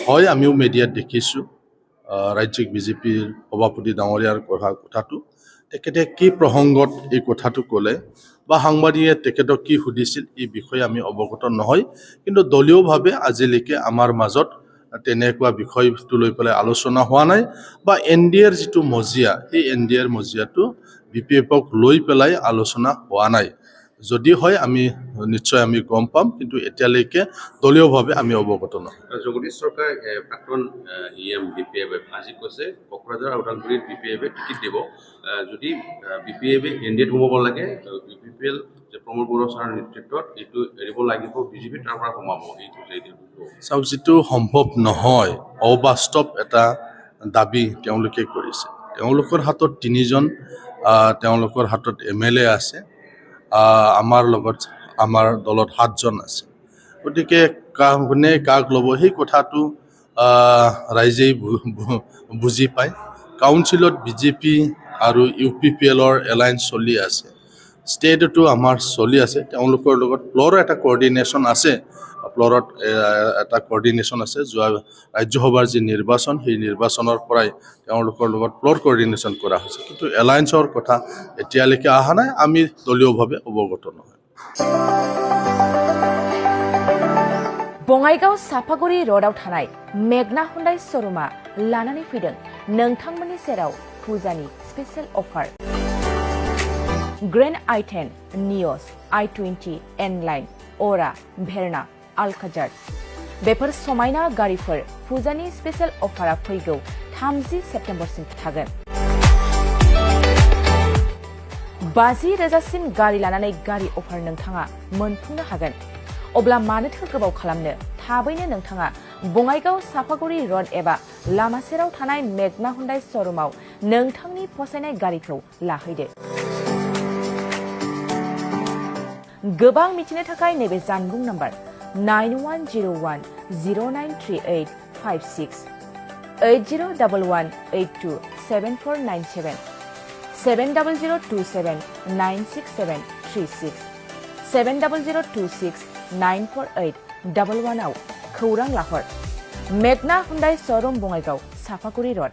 হয় আমিও মিডিয়াত দেখিছো ৰাজ্যিক বিজেপিৰ সভাপতি ডাঙৰীয়াৰ কথাটো তেখেতে কি প্ৰসংগত এই কথাটো ক'লে বা সাংবাদিকে তেখেতক কি সুধিছিল এই বিষয়ে আমি অৱগত নহয় কিন্তু দলীয়ভাৱে আজিলৈকে আমাৰ মাজত তেনেকুৱা বিষয়টো লৈ পেলাই আলোচনা হোৱা নাই বা এনডিএৰ যিটো মজিয়া সেই এনডিএৰ মজিয়াটো বিপিএফক লৈ পেলাই আলোচনা হোৱা নাই যদি হয় আমি নিশ্চয় আমি গম পাম কিন্তু এতিয়ালৈকে দলীয়ভাৱে আমি অৱগত নহয় জগদীশ চৰকাৰ প্ৰাক্তন ইএম বিপিএফ আজি কৈছে কোকৰাঝাৰ আৰু ওদালগুৰিত বিপিএফে টিকিট দিব যদি বিপিএফে এনডিএত সোমাব লাগে বিপিএল যে প্ৰমোদ বড়ো ছাৰৰ নেতৃত্বত এইটো এৰিব লাগিব বিজেপি তাৰ পৰা সোমাব চাওক যিটো সম্ভৱ নহয় অবাস্তৱ এটা দাবী তেওঁলোকে কৰিছে তেওঁলোকৰ হাতত 3জন তেওঁলোকৰ হাতত MLA আছে আমাৰ লগত আমাৰ দলত 7জন আছে গতিকে কোনে কাক ল'ব সেই কথাটো ৰাইজেই বুজি পায় কাউন্সিলত বিজেপি আৰু UPPLৰ এলায়েন্স চলি আছে ষ্টেটতো আমাৰ চলি আছে তেওঁলোকৰ লগত ফ্ল'ৰ এটা কোঅৰ্ডিনেশ্যন আছে ফ্ল'ৰত এটা কোঅৰ্ডিনেশ্যন আছে যোৱা ৰাজ্যসভাৰ যি নিৰ্বাচন সেই নিৰ্বাচনৰ পৰাই তেওঁলোকৰ লগত ফ্ল'ৰ কোঅৰ্ডিনেশ্যন কৰা হৈছে কিন্তু এলায়েন্সৰ কথা এতিয়ালৈকে অহা নাই আমি দলীয়ভাৱে অৱগত নহয় বঙাইগাঁও साफागुरि र'डआव थानाय मेगना हुन्डाइ श'रुमा लानानै फैदों नोंथांमोननि सेराव फुजानि स्पेशल अफार ग्रेन्ड i10 नियस i20 N-लाइन अरा भेरना आलकाजार बेफोर समायना गारिफोर फुजानि स्पेशल अफारा फैगौ 30 सेप्तेम्बरसिम थागोन 50,000सिम गारि लानानै गारि अफार नोंथाङा मोनफुंनो हागोन अब्ला मानोथो गोबाव खालामनो थाबैनो नोंथाङा बङाइगाव साफागुरि र'ड एबा लामा सेराव थानाय मेगना हुन्डाइ श'रुमाव नोंथांनि फसायनाय गारिखौ लाहैदो गोबां मिथिनो थाखाय नैबे जानबुं नाम्बार 9101093856 8011827497 700279673 70026948111 आव खौरां लाहर मेगना हुन्डाइ श'रुम बङाइगाव साफागुरि र'ड